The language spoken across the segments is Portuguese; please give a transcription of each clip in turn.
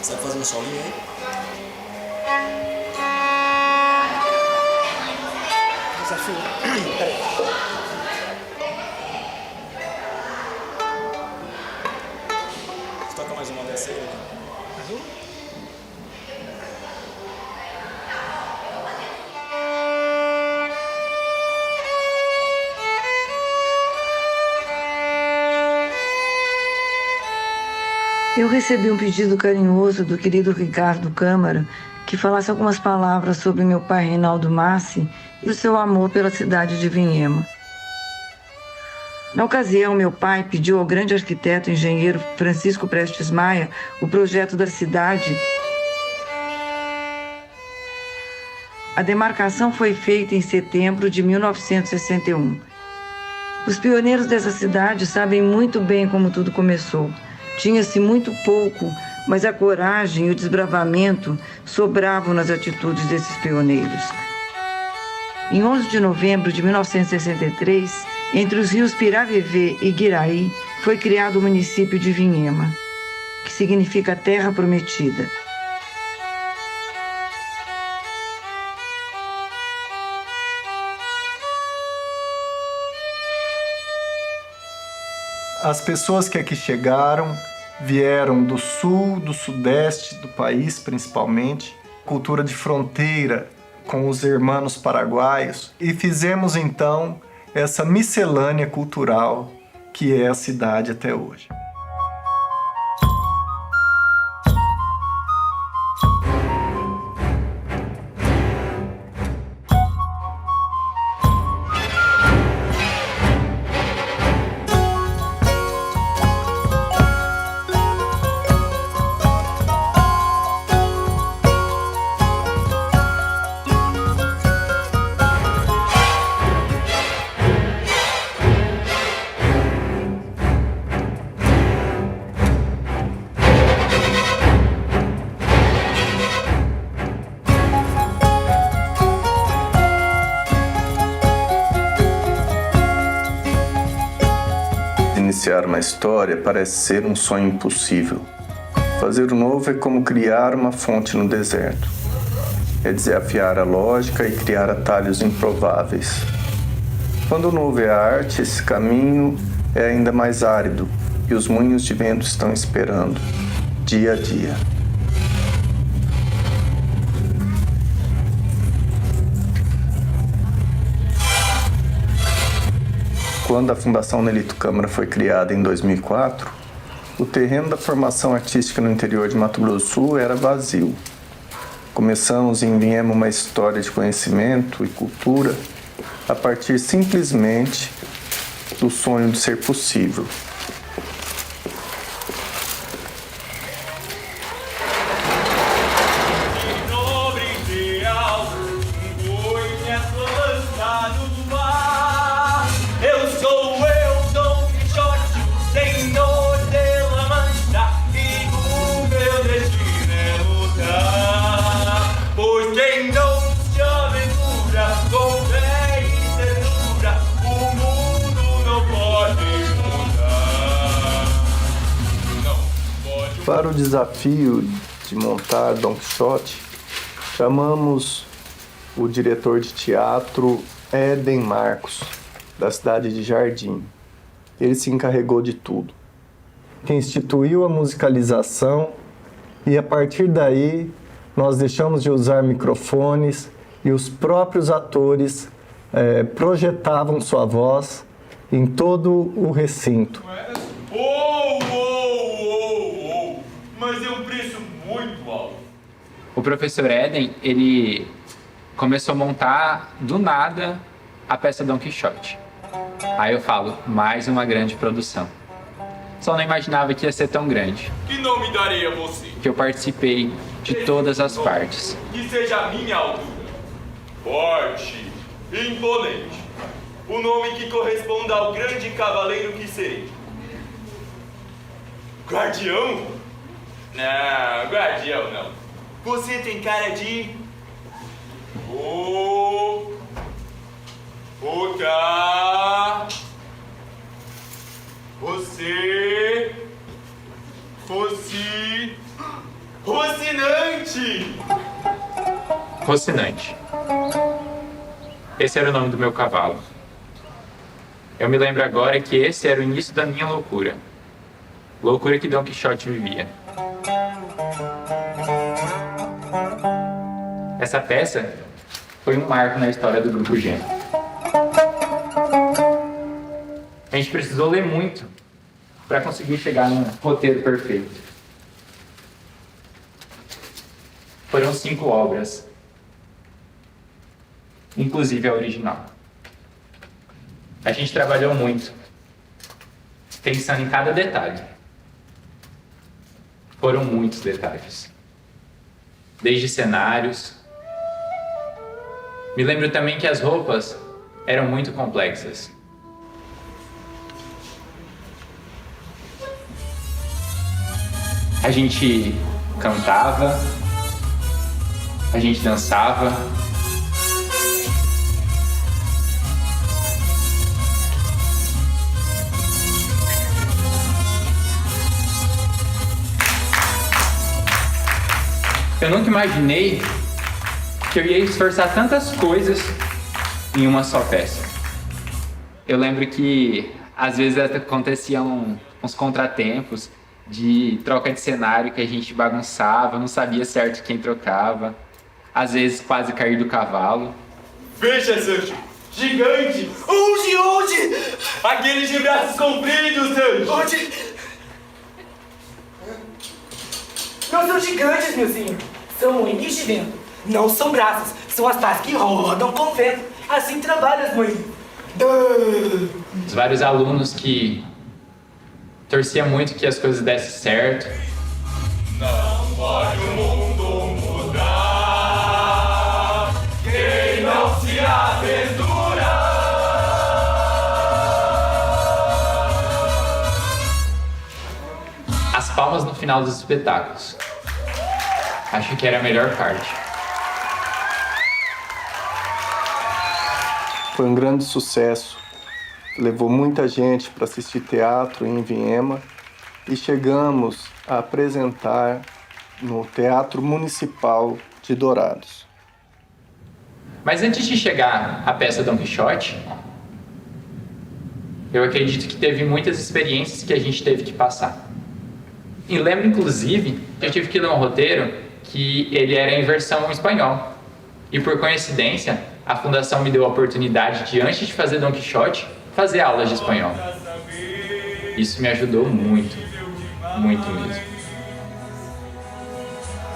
Sabe fazer um solinho aí? Desafio. Peraí. Você toca mais uma dessa aí? Mais um? Eu recebi um pedido carinhoso do querido Ricardo Câmara que falasse algumas palavras sobre meu pai Reinaldo Massi e o seu amor pela cidade de Vinhema. Na ocasião, meu pai pediu ao grande arquiteto e engenheiro Francisco Prestes Maia o projeto da cidade. A demarcação foi feita em setembro de 1961. Os pioneiros dessa cidade sabem muito bem como tudo começou. Tinha-se muito pouco, mas a coragem e o desbravamento sobravam nas atitudes desses pioneiros. Em 11 de novembro de 1963, entre os rios Piravevê e Guiraí, foi criado o município de Vinhema, que significa Terra Prometida. As pessoas que aqui chegaram vieram do sul, do sudeste do país, principalmente, cultura de fronteira com os irmãos paraguaios, e fizemos então essa miscelânea cultural que é a cidade até hoje. Iniciar uma história parece ser um sonho impossível. Fazer o novo é como criar uma fonte no deserto. É desafiar a lógica e criar atalhos improváveis. Quando o novo é a arte, esse caminho é ainda mais árido e os moinhos de vento estão esperando, dia a dia. Quando a Fundação Nelito Câmara foi criada em 2004, o terreno da formação artística no interior de Mato Grosso do Sul era vazio. Começamos em Vinhema uma história de conhecimento e cultura a partir simplesmente do sonho de ser possível. Para o desafio de montar Don Quixote, chamamos o diretor de teatro Éden Marcos, da cidade de Jardim. Ele se encarregou de tudo. Instituiu a musicalização e, a partir daí, nós deixamos de usar microfones e os próprios atores projetavam sua voz em todo o recinto. Mas é um preço muito alto. O professor Éden, ele começou a montar do nada a peça Don Quixote. Aí eu falo, mais uma grande produção. Só não imaginava que ia ser tão grande. Que nome darei a você? Que eu participei de todas as partes. Que seja a minha altura. Forte, imponente. O nome que corresponda ao grande cavaleiro que serei. Guardião? Não, guardião não. Você tem cara de... Tá. Você fosse Rocinante! Rocinante. Esse era o nome do meu cavalo. Eu me lembro agora que esse era o início da minha loucura. Loucura que Don Quixote vivia. Essa peça foi um marco na história do Grupo Gêmeo. A gente precisou ler muito para conseguir chegar num roteiro perfeito. Foram 5 obras, inclusive a original. A gente trabalhou muito, pensando em cada detalhe. Foram muitos detalhes. Desde cenários. Me lembro também que as roupas eram muito complexas. A gente cantava, a gente dançava. Eu nunca imaginei que eu ia esforçar tantas coisas em uma só peça. Eu lembro que às vezes aconteciam uns contratempos de troca de cenário que a gente bagunçava, não sabia certo quem trocava. Às vezes quase cair do cavalo. Veja, Sancho! Gigante! Onde? Aqueles de braços compridos, Sancho! Onde? Não são gigantes, meu senhor. São moinhos de vento. Não são braços. São as pás que rodam com o vento. Assim trabalham as moinhos. Os vários alunos que torciam muito que as coisas dessem certo. Não pode o mundo mudar quem não se aventura. As palmas no final dos espetáculos. Acho que era a melhor parte. Foi um grande sucesso. Levou muita gente para assistir teatro em Viema e chegamos a apresentar no Teatro Municipal de Dourados. Mas antes de chegar à peça Don Quixote, eu acredito que teve muitas experiências que a gente teve que passar. E lembro, inclusive, que eu tive que ler um roteiro que ele era em versão espanhol. E por coincidência, a fundação me deu a oportunidade de, antes de fazer Don Quixote, fazer aulas de espanhol. Isso me ajudou muito, muito mesmo.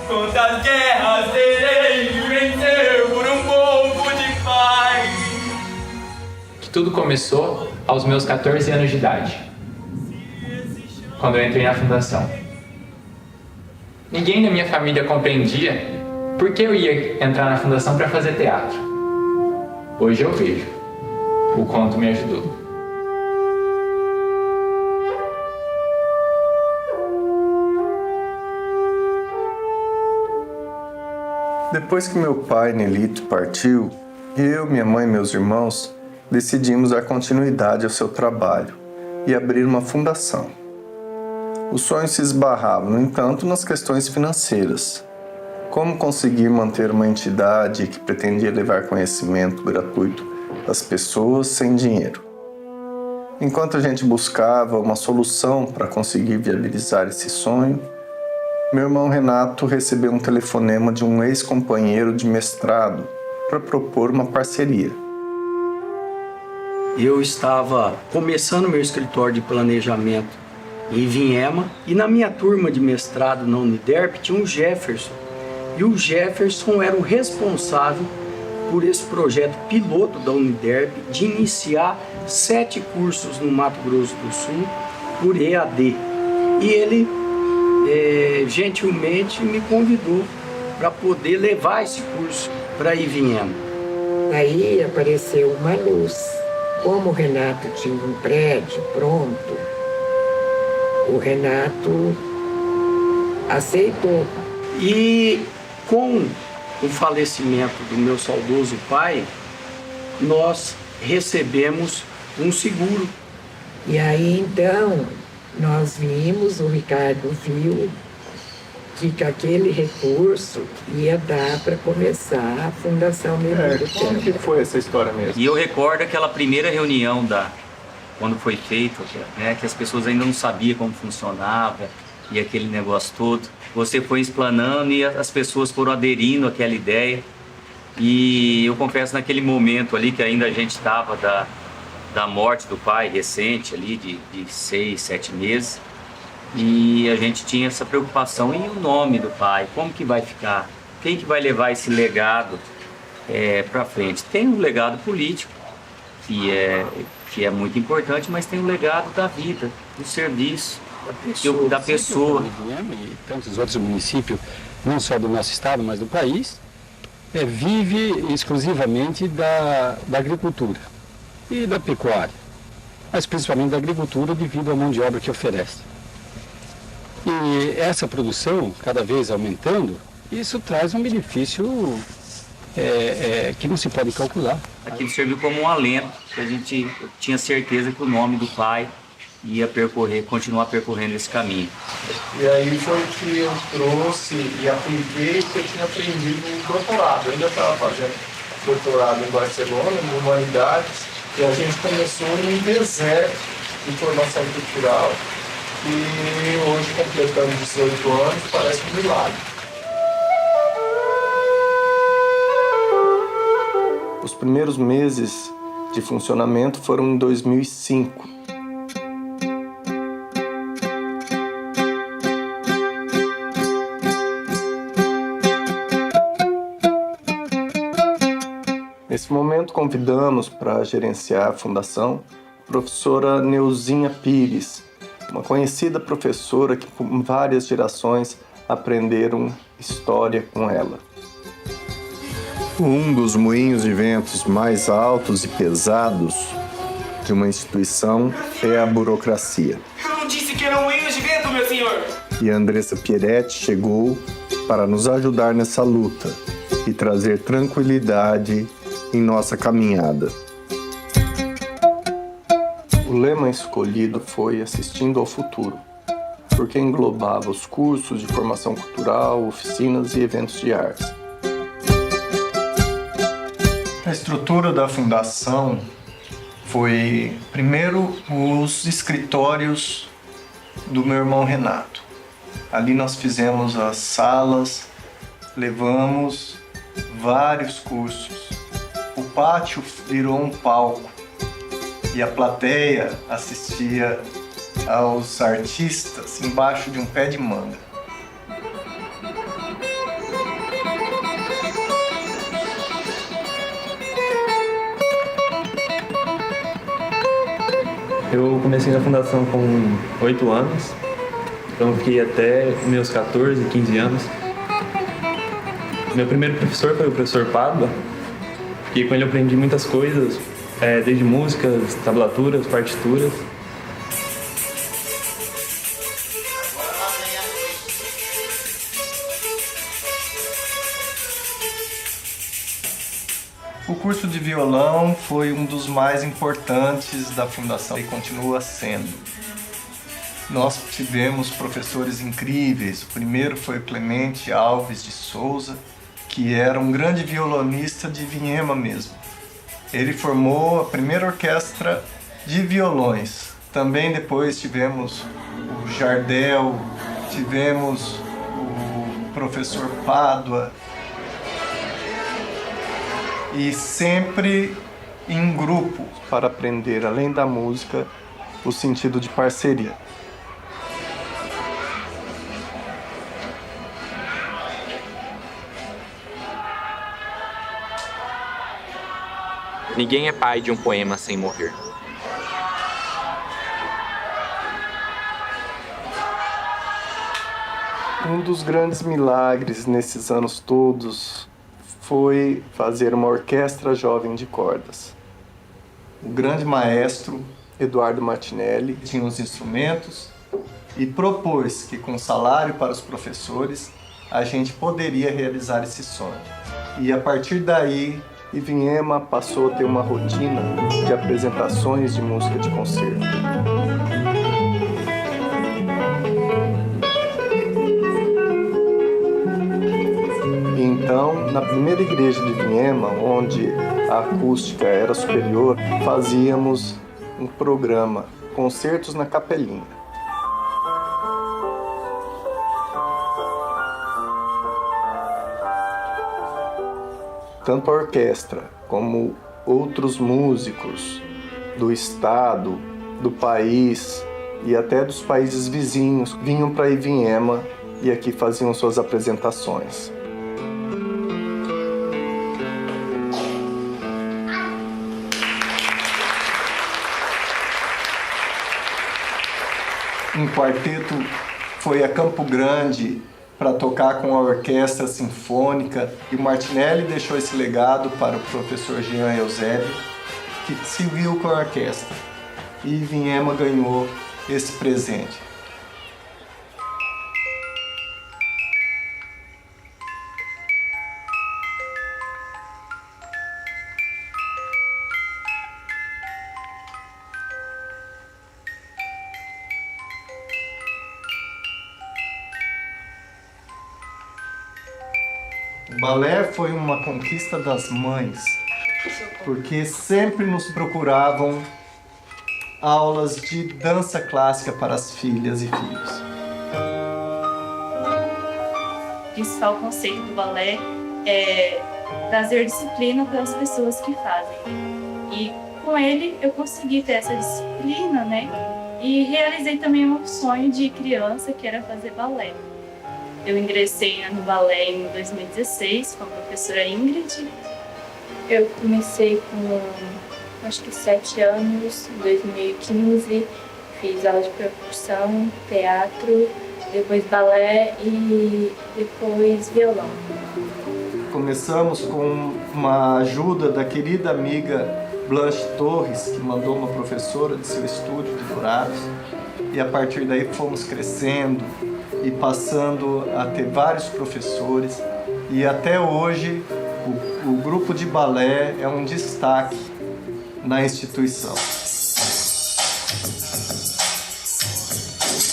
Quantas guerras terei de vencer por um povo de paz? Que tudo começou aos meus 14 anos de idade, quando eu entrei na fundação. Ninguém na minha família compreendia por que eu ia entrar na fundação para fazer teatro. Hoje eu vejo. O conto me ajudou. Depois que meu pai, Nelito, partiu, eu, minha mãe e meus irmãos decidimos dar continuidade ao seu trabalho e abrir uma fundação. O sonho se esbarrava, no entanto, nas questões financeiras. Como conseguir manter uma entidade que pretendia levar conhecimento gratuito das pessoas sem dinheiro? Enquanto a gente buscava uma solução para conseguir viabilizar esse sonho, meu irmão Renato recebeu um telefonema de um ex-companheiro de mestrado para propor uma parceria. Eu estava começando meu escritório de planejamento em Viema e na minha turma de mestrado na Uniderp tinha um Jefferson. E o Jefferson era o responsável por esse projeto piloto da Uniderp de iniciar 7 cursos no Mato Grosso do Sul por EAD. E ele gentilmente me convidou para poder levar esse curso para Ivinhema. Aí apareceu uma luz. Como o Renato tinha um prédio pronto, o Renato aceitou. E com o falecimento do meu saudoso pai, nós recebemos um seguro. E aí então nós vimos, o Ricardo viu que com aquele recurso ia dar para começar a Fundação Memória do Como que foi essa história mesmo? E eu recordo aquela primeira reunião quando foi feito, né, que as pessoas ainda não sabiam como funcionava e aquele negócio todo. Você foi explanando e as pessoas foram aderindo àquela ideia. E eu confesso, naquele momento ali que ainda a gente estava da morte do pai recente ali, de 6, 7 meses, e a gente tinha essa preocupação, e o nome do pai, como que vai ficar? Quem que vai levar esse legado para frente? Tem um legado político, que é muito importante, mas tem o legado da vida, do serviço, da pessoa. E tantos outros municípios, não só do nosso estado, mas do país, vive exclusivamente da agricultura e da pecuária, mas principalmente da agricultura devido à mão de obra que oferece. E essa produção, cada vez aumentando, isso traz um benefício que não se pode calcular. Aquilo serviu como um alento, que a gente tinha certeza que o nome do pai ia continuar percorrendo esse caminho. E aí foi que eu trouxe e apliquei o que eu tinha aprendido no doutorado. Eu ainda estava fazendo doutorado em Barcelona, em Humanidades, e a gente começou num deserto de formação cultural. E hoje, completando 18 anos, parece um milagre. Os primeiros meses de funcionamento foram em 2005. Nesse momento, convidamos para gerenciar a fundação a professora Neuzinha Pires, uma conhecida professora que por várias gerações aprenderam história com ela. Um dos moinhos de ventos mais altos e pesados de uma instituição é a burocracia. Eu não disse que eram moinhos de vento, meu senhor! E a Andressa Pieretti chegou para nos ajudar nessa luta e trazer tranquilidade em nossa caminhada. O lema escolhido foi Assistindo ao Futuro, porque englobava os cursos de formação cultural, oficinas e eventos de artes. A estrutura da fundação foi, primeiro, os escritórios do meu irmão Renato. Ali nós fizemos as salas, levamos vários cursos. O pátio virou um palco e a plateia assistia aos artistas embaixo de um pé de manga. Eu comecei na fundação com 8 anos, então fiquei até meus 14, 15 anos. Meu primeiro professor foi o professor Pádua, e com ele eu aprendi muitas coisas, desde músicas, tablaturas, partituras. O curso de violão foi um dos mais importantes da fundação e continua sendo. Nós tivemos professores incríveis. O primeiro foi o Clemente Alves de Souza, que era um grande violonista de Vinhema mesmo. Ele formou a primeira orquestra de violões. Também depois tivemos o Jardel, tivemos o professor Pádua. E sempre em grupo, para aprender, além da música, o sentido de parceria. Ninguém é pai de um poema sem morrer. Um dos grandes milagres nesses anos todos foi fazer uma orquestra jovem de cordas. O grande maestro Eduardo Martinelli tinha os instrumentos e propôs que, com salário para os professores, a gente poderia realizar esse sonho. E a partir daí, Ivinhema passou a ter uma rotina de apresentações de música de concerto. Na primeira igreja de Vinhema, onde a acústica era superior, fazíamos um programa, concertos na capelinha. Tanto a orquestra como outros músicos do estado, do país e até dos países vizinhos vinham para Ivinhema e aqui faziam suas apresentações. Um quarteto foi a Campo Grande para tocar com a orquestra sinfônica e o Martinelli deixou esse legado para o professor Jean Eusébio, que seguiu com a orquestra. E Ivinhema ganhou esse presente. O balé foi uma conquista das mães, porque sempre nos procuravam aulas de dança clássica para as filhas e filhos. O principal conceito do balé é trazer disciplina para as pessoas que fazem. E com ele eu consegui ter essa disciplina, né? E realizei também um sonho de criança, que era fazer balé. Eu ingressei no balé em 2016 com a professora Ingrid. Eu comecei com, acho que 7 anos, em 2015. Fiz aula de percussão, teatro, depois balé e depois violão. Começamos com uma ajuda da querida amiga Blanche Torres, que mandou uma professora de seu estúdio de Dourados. E a partir daí fomos crescendo e passando a ter vários professores. E até hoje o grupo de balé é um destaque na instituição.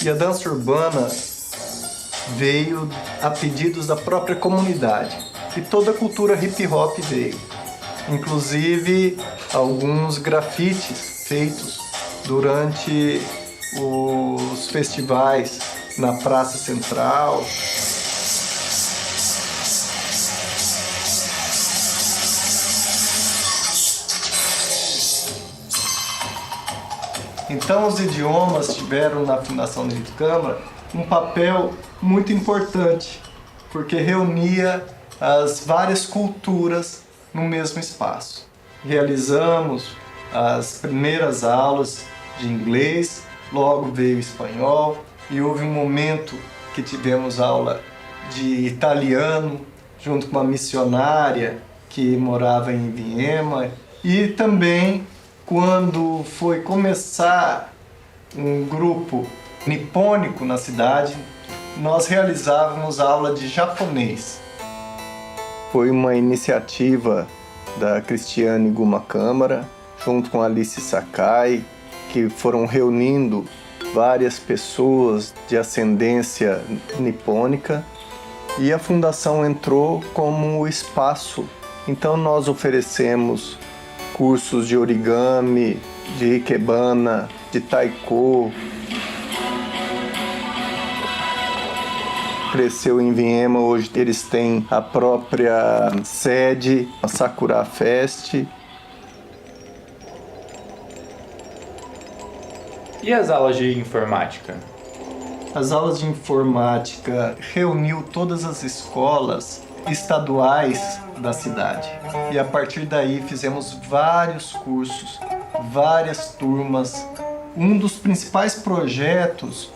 E a dança urbana veio a pedidos da própria comunidade. E toda a cultura hip hop veio. Inclusive alguns grafites feitos durante os festivais na Praça Central. Então os idiomas tiveram na Fundação Nelito Câmara um papel muito importante, porque reunia as várias culturas no mesmo espaço. Realizamos as primeiras aulas de inglês, logo veio o espanhol e houve um momento que tivemos aula de italiano junto com uma missionária que morava em Ivinhema, e também quando foi começar um grupo nipônico na cidade, nós realizávamos aula de japonês. Foi uma iniciativa da Cristiane Guma Câmara, junto com Alice Sakai, que foram reunindo várias pessoas de ascendência nipônica, e a fundação entrou como espaço. Então nós oferecemos cursos de origami, de ikebana, de taiko. Cresceu em Vinhema, hoje eles têm a própria sede, a Sakura Fest. E as aulas de informática? As aulas de informática reuniu todas as escolas estaduais da cidade. E a partir daí fizemos vários cursos, várias turmas. Um dos principais projetos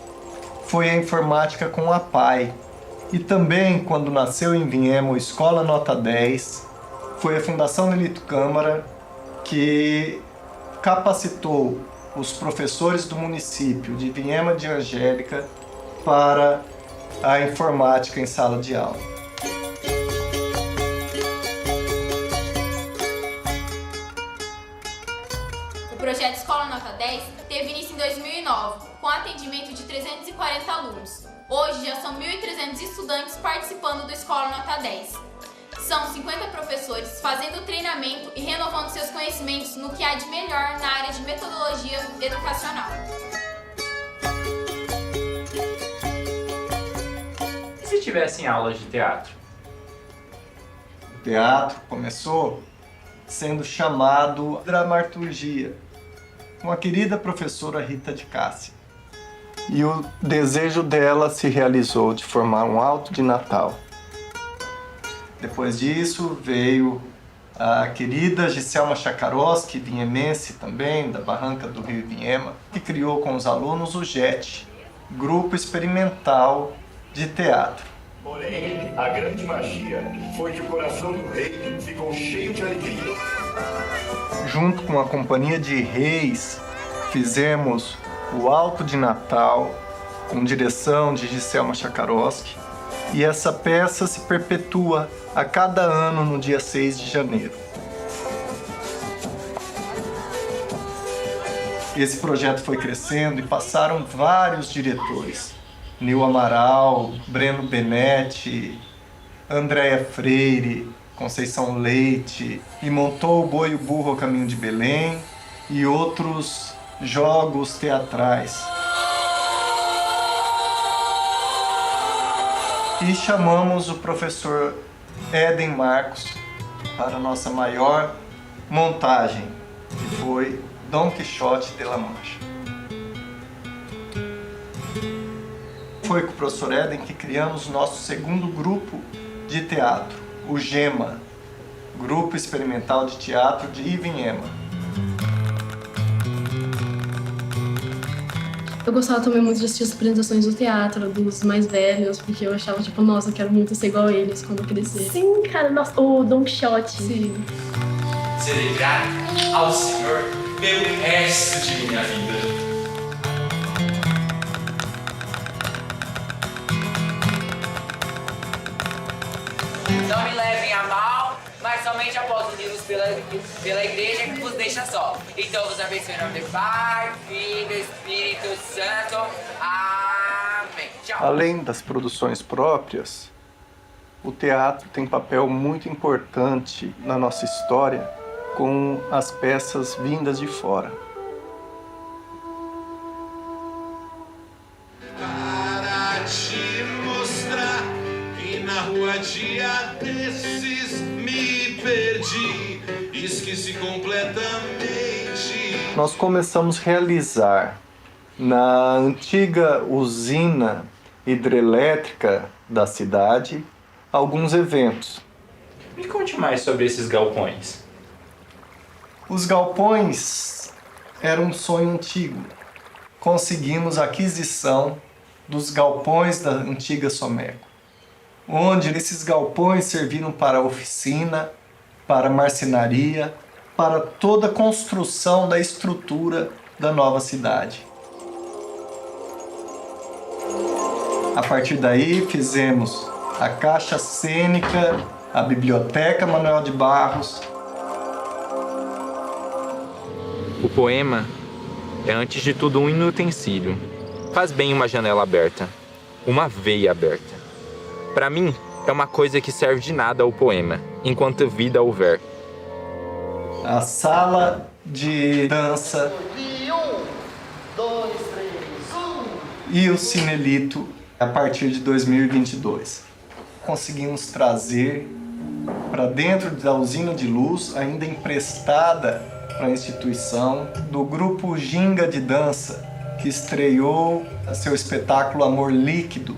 foi a informática com a PAI. E também, quando nasceu em Vinhema a Escola Nota 10, foi a Fundação Nelito Câmara que capacitou os professores do município de Vinhema de Angélica para a informática em sala de aula. O projeto Escola Nota 10 teve início em 2009, com atendimento de 340 alunos. Hoje já são 1.300 estudantes participando do Escola Nota 10. São 50 professores fazendo treinamento e renovando seus conhecimentos no que há de melhor na área de metodologia educacional. E se tivessem aulas de teatro? O teatro começou sendo chamado dramaturgia, com a querida professora Rita de Cássia. E o desejo dela se realizou de formar um alto de Natal. Depois disso veio a querida Giselma Chakarowski, vinhemense também, da Barranca do Rio Vinhema, que criou com os alunos o JET, Grupo Experimental de Teatro. Porém, a grande magia foi que o coração do rei ficou cheio de alegria. Junto com a Companhia de Reis, fizemos o Alto de Natal, com direção de Giselma Chakarowski, e essa peça se perpetua a cada ano no dia 6 de janeiro. Esse projeto foi crescendo e passaram vários diretores. Nil Amaral, Breno Benetti, Andréa Freire, Conceição Leite, e montou o Boi e o Burro ao Caminho de Belém e outros jogos teatrais. E chamamos o professor Éden Marcos para a nossa maior montagem, que foi Dom Quixote de La Mancha. Foi com o professor Éden que criamos nosso segundo grupo de teatro, o GEMA, Grupo Experimental de Teatro de Ivinhema. Eu gostava também muito de assistir as apresentações do teatro, dos mais velhos, porque eu achava, tipo, nossa, eu quero muito ser igual a eles quando eu crescer. Sim, cara, nossa, o Don Quixote. Sim. Serei grato ao Senhor pelo resto de minha vida. Não me levem a mal, mas somente após unidos pela igreja que vos deixa só. Então vos abençoe em nome do Pai, Filho e Espírito Santo. Amém. Tchau. Além das produções próprias, o teatro tem papel muito importante na nossa história com as peças vindas de fora. Para te mostrar que na rua dia desses me perdi, esqueci completamente. Nós começamos a realizar na antiga usina hidrelétrica da cidade alguns eventos. Me conte mais sobre esses galpões. Os galpões eram um sonho antigo. Conseguimos a aquisição dos galpões da antiga Someco, onde esses galpões serviram para oficina, para marcenaria, para toda a construção da estrutura da nova cidade. A partir daí fizemos a Caixa Cênica, a Biblioteca Manuel de Barros. O poema é, antes de tudo, um inutensílio. Faz bem uma janela aberta, uma veia aberta. Para mim, é uma coisa que serve de nada ao poema, enquanto vida houver. A sala de dança e o Cinelito a partir de 2022. Conseguimos trazer para dentro da usina de luz, ainda emprestada para a instituição, do grupo Ginga de Dança, que estreou seu espetáculo Amor Líquido.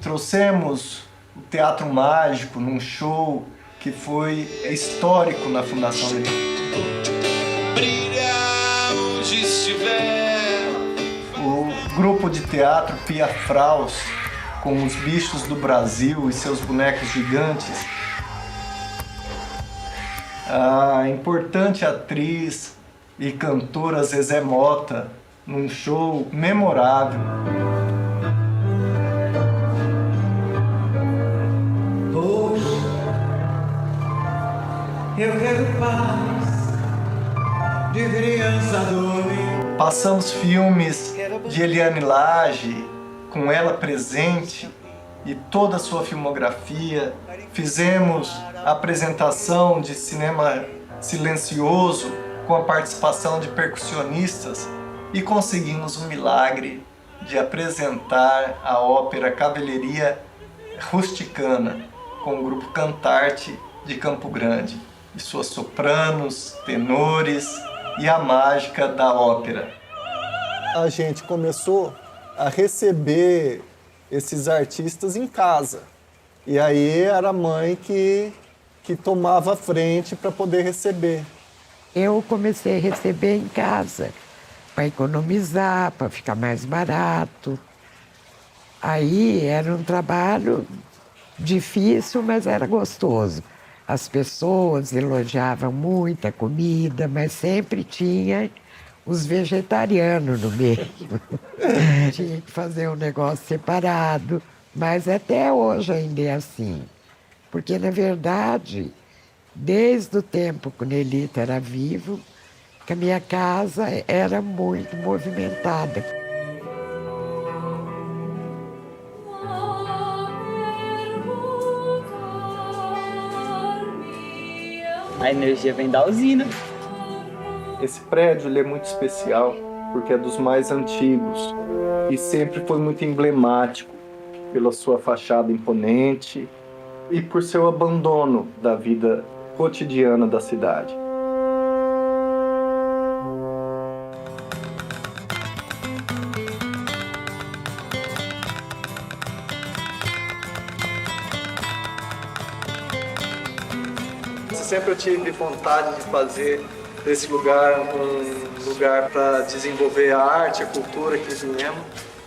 Trouxemos o Teatro Mágico num show que foi histórico na Fundação Lelê. Brilha onde estiver. O grupo de teatro Pia Fraus, com os bichos do Brasil e seus bonecos gigantes. A importante atriz e cantora Zezé Mota, num show memorável. Hoje eu quero paz de criança dormir. Passamos filmes de Eliane Lage, com ela presente, e toda a sua filmografia Fizemos a apresentação de cinema silencioso com a participação de percussionistas e conseguimos o milagre de apresentar a ópera Cavalleria Rusticana com o grupo Cantarte de Campo Grande e suas sopranos, tenores e a mágica da ópera. A gente começou a receber esses artistas em casa. E aí era a mãe que tomava a frente para poder receber. Eu comecei a receber em casa, para economizar, para ficar mais barato. Aí era um trabalho difícil, mas era gostoso. As pessoas elogiavam muito a comida, mas sempre tinha os vegetarianos no meio. Tinha que fazer um negócio separado, mas até hoje ainda é assim. Porque, na verdade, desde o tempo que o Nelito era vivo, que a minha casa era muito movimentada. A energia vem da usina. Esse prédio ele é muito especial porque é dos mais antigos e sempre foi muito emblemático pela sua fachada imponente e por seu abandono da vida cotidiana da cidade. Sempre eu tive vontade de fazer desse lugar um lugar para desenvolver a arte, a cultura aqui em Viema.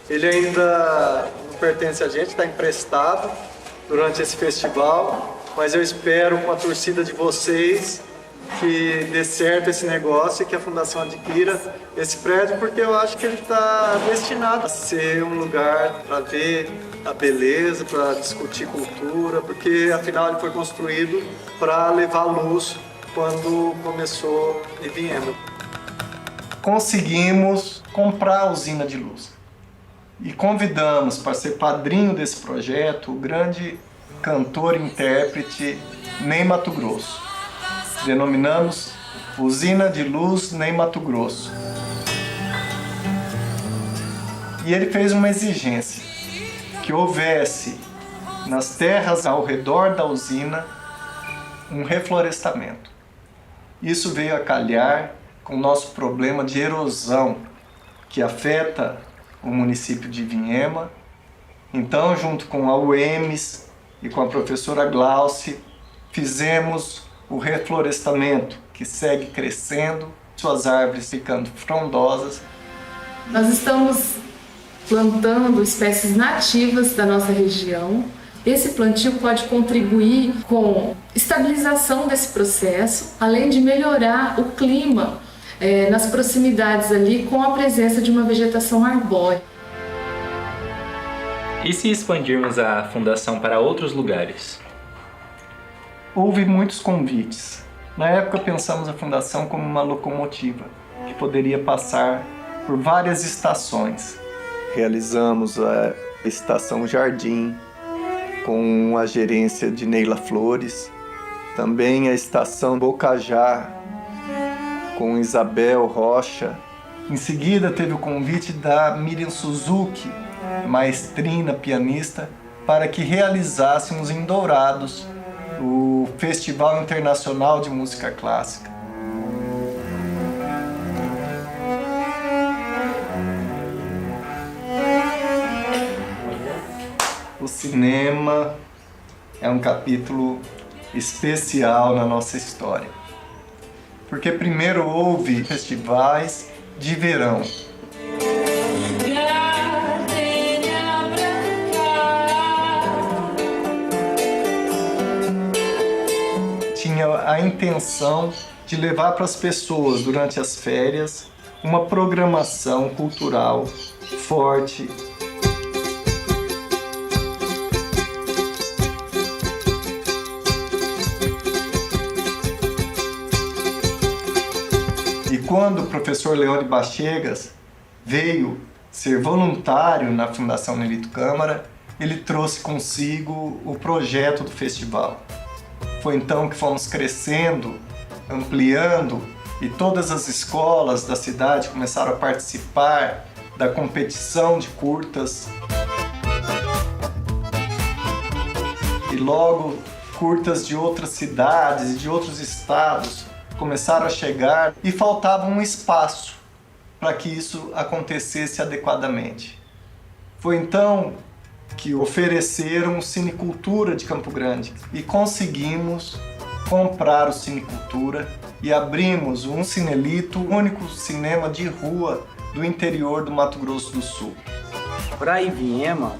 Ele ainda não pertence a gente, está emprestado durante esse festival, mas eu espero com a torcida de vocês que dê certo esse negócio e que a Fundação adquira esse prédio, porque eu acho que ele está destinado a ser um lugar para ver a beleza, para discutir cultura, porque afinal ele foi construído para levar luz quando começou em Viema. Conseguimos comprar a usina de luz e convidamos para ser padrinho desse projeto o grande cantor e intérprete Ney Matogrosso. Denominamos Usina de Luz Ney Matogrosso. E ele fez uma exigência, que houvesse nas terras ao redor da usina um reflorestamento. Isso veio a calhar com o nosso problema de erosão que afeta o município de Viema. Então, junto com a UEMS e com a professora Glauce, fizemos o reflorestamento que segue crescendo, suas árvores ficando frondosas. Nós estamos plantando espécies nativas da nossa região. Esse plantio pode contribuir com estabilização desse processo, além de melhorar o clima nas proximidades ali com a presença de uma vegetação arbórea. E se expandirmos a fundação para outros lugares? Houve muitos convites. Na época pensamos a fundação como uma locomotiva que poderia passar por várias estações. Realizamos a Estação Jardim, com a gerência de Neila Flores, também a Estação Bocajá, com Isabel Rocha. Em seguida teve o convite da Miriam Suzuki, maestrina, pianista, para que realizássemos em Dourados o Festival Internacional de Música Clássica. O cinema é um capítulo especial na nossa história, porque primeiro houve festivais de verão. Tinha a intenção de levar para as pessoas, durante as férias, uma programação cultural forte. E quando o professor Leone Bachegas veio ser voluntário na Fundação Nelito Câmara, ele trouxe consigo o projeto do festival. Foi então que fomos crescendo, ampliando, e todas as escolas da cidade começaram a participar da competição de curtas. E logo, curtas de outras cidades e de outros estados começaram a chegar e faltava um espaço para que isso acontecesse adequadamente. Foi então que ofereceram o Cinecultura de Campo Grande e conseguimos comprar o Cinecultura e abrimos um Cinelito, o único cinema de rua do interior do Mato Grosso do Sul. Para Ivinhema,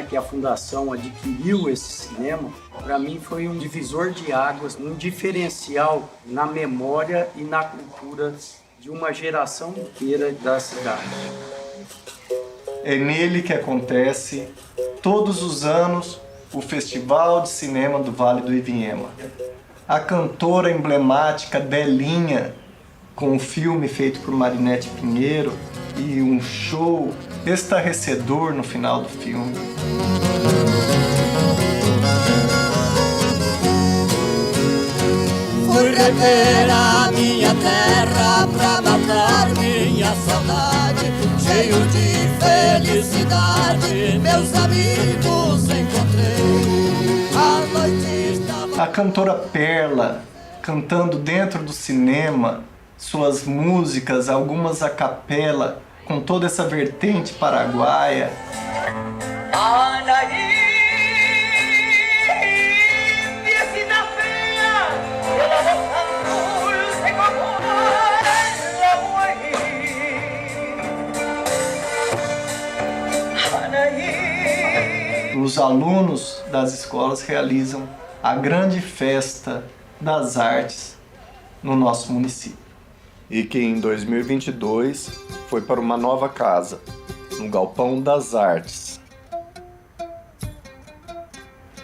que a fundação adquiriu esse cinema, para mim foi um divisor de águas, um diferencial na memória e na cultura de uma geração inteira da cidade. É nele que acontece, todos os anos, o Festival de Cinema do Vale do Ivinhema. A cantora emblemática Belinha, com um filme feito por Marinete Pinheiro e um show estarrecedor no final do filme. Fui rever a minha terra pra matar minha saudade, cheio de felicidade, meus amigos encontrei. A noite estava... A cantora Perla, cantando dentro do cinema, suas músicas, algumas a capela, com toda essa vertente paraguaia. Os alunos das escolas realizam a grande festa das artes no nosso município. E que em 2022 foi para uma nova casa, no Galpão das Artes.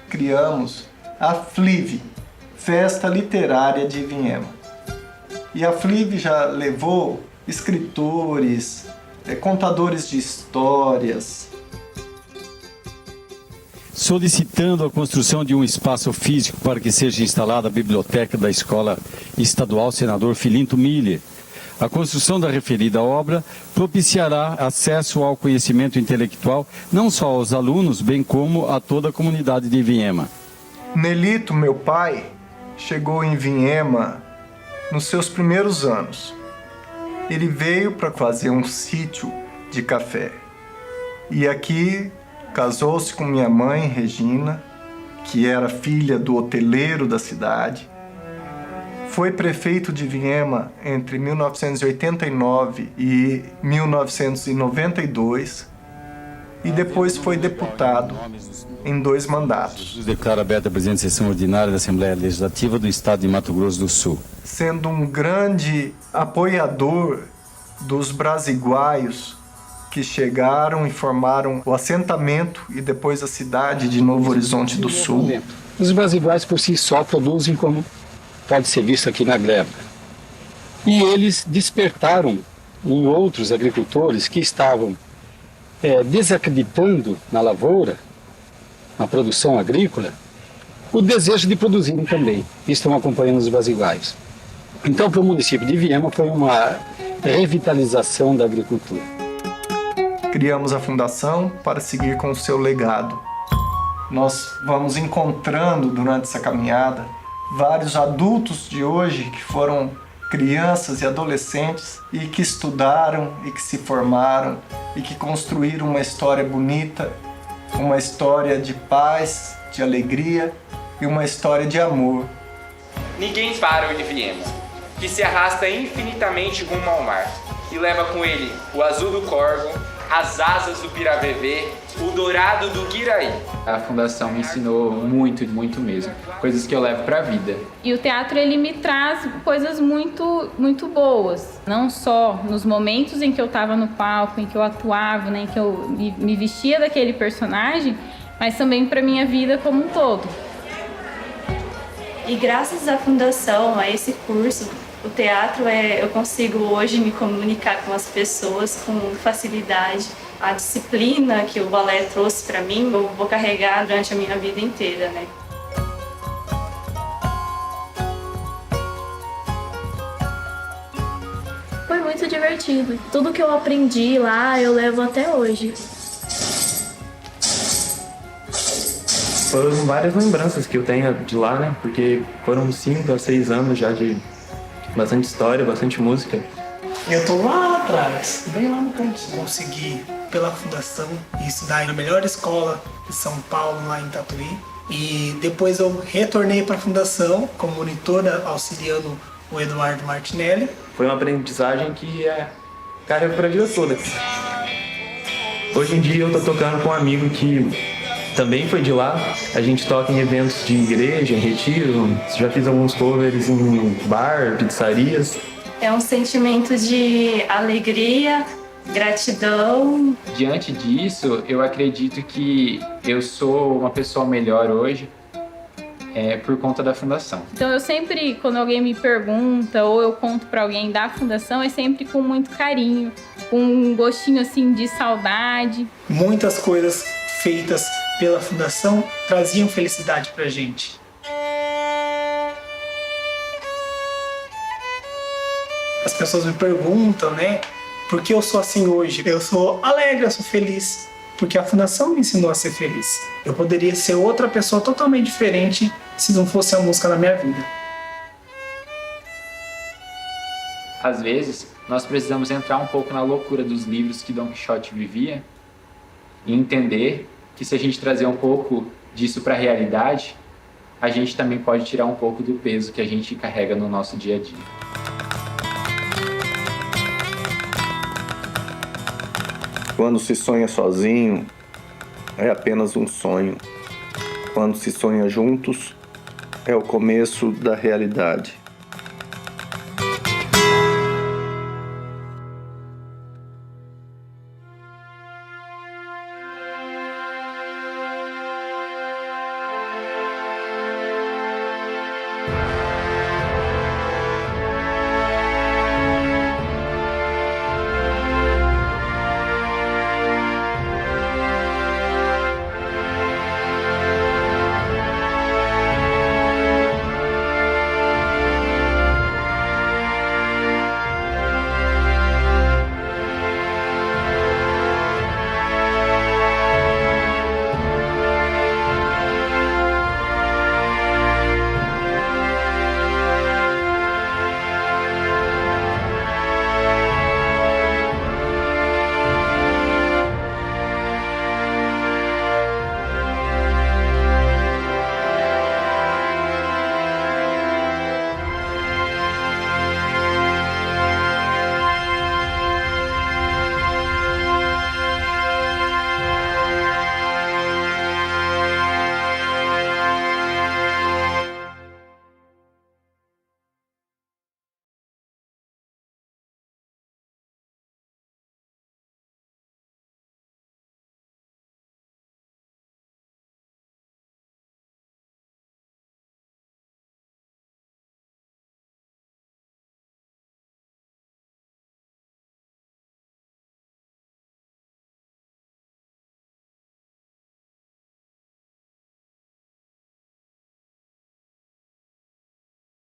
Criamos a FLIV, Festa Literária de Ivinhema. E a FLIV já levou escritores, contadores de histórias, solicitando a construção de um espaço físico para que seja instalada a biblioteca da Escola Estadual Senador Filinto Miller. A construção da referida obra propiciará acesso ao conhecimento intelectual não só aos alunos, bem como a toda a comunidade de Ivinhema. Nelito, meu pai, chegou em Ivinhema nos seus primeiros anos. Ele veio para fazer um sítio de café. E aqui casou-se com minha mãe, Regina, que era filha do hoteleiro da cidade. Foi prefeito de Ivinhema entre 1989 e 1992 e depois foi deputado em 2 mandatos. Declaro aberta a presente sessão ordinária da Assembleia Legislativa do Estado de Mato Grosso do Sul. Sendo um grande apoiador dos brasiguaios que chegaram e formaram o assentamento e depois a cidade de Novo Horizonte do Sul. Os brasiguaios por si só produzem, como pode ser visto aqui na gleba. E eles despertaram em outros agricultores que estavam desacreditando na lavoura, na produção agrícola, o desejo de produzirem também. E estão acompanhando os brasiguaios. Então, para o município de Ivinhema foi uma revitalização da agricultura. Criamos a fundação para seguir com o seu legado. Nós vamos encontrando durante essa caminhada vários adultos de hoje que foram crianças e adolescentes e que estudaram e que se formaram e que construíram uma história bonita, uma história de paz, de alegria e uma história de amor. Ninguém para o Ivinhema, que se arrasta infinitamente rumo ao mar e leva com ele o azul do corvo, as asas do piravevê, o dourado do guiraí. A fundação me ensinou muito, muito mesmo, coisas que eu levo para a vida. E o teatro, ele me traz coisas muito, muito boas, não só nos momentos em que eu estava no palco, em que eu atuava, né, em que eu me vestia daquele personagem, mas também para minha vida como um todo. E graças à fundação, a esse curso, O teatro, eu consigo hoje me comunicar com as pessoas com facilidade. A disciplina que o balé trouxe para mim, eu vou carregar durante a minha vida inteira, né? Foi muito divertido. Tudo que eu aprendi lá, eu levo até hoje. Foram várias lembranças que eu tenho de lá, né? Porque foram 5 a 6 anos já de bastante história, bastante música. Eu tô lá atrás, bem lá no cantinho. Consegui, pela fundação, estudar na melhor escola de São Paulo, lá em Tatuí. E depois eu retornei para a fundação como monitora, auxiliando o Eduardo Martinelli. Foi uma aprendizagem que carrega para a vida toda. Hoje em dia eu tô tocando com um amigo que também foi de lá. A gente toca em eventos de igreja, em retiro. Já fiz alguns covers em bar, pizzarias. É um sentimento de alegria, gratidão. Diante disso, eu acredito que eu sou uma pessoa melhor hoje por conta da fundação. Então eu sempre, quando alguém me pergunta ou eu conto para alguém da fundação, é sempre com muito carinho, com um gostinho assim de saudade. Muitas coisas feitas pela fundação traziam felicidade pra gente. As pessoas me perguntam, né, por que eu sou assim hoje? Eu sou alegre, eu sou feliz, porque a fundação me ensinou a ser feliz. Eu poderia ser outra pessoa totalmente diferente se não fosse a música na minha vida. Às vezes, nós precisamos entrar um pouco na loucura dos livros que Don Quixote vivia e entender que se a gente trazer um pouco disso para a realidade, a gente também pode tirar um pouco do peso que a gente carrega no nosso dia a dia. Quando se sonha sozinho, é apenas um sonho. Quando se sonha juntos, é o começo da realidade.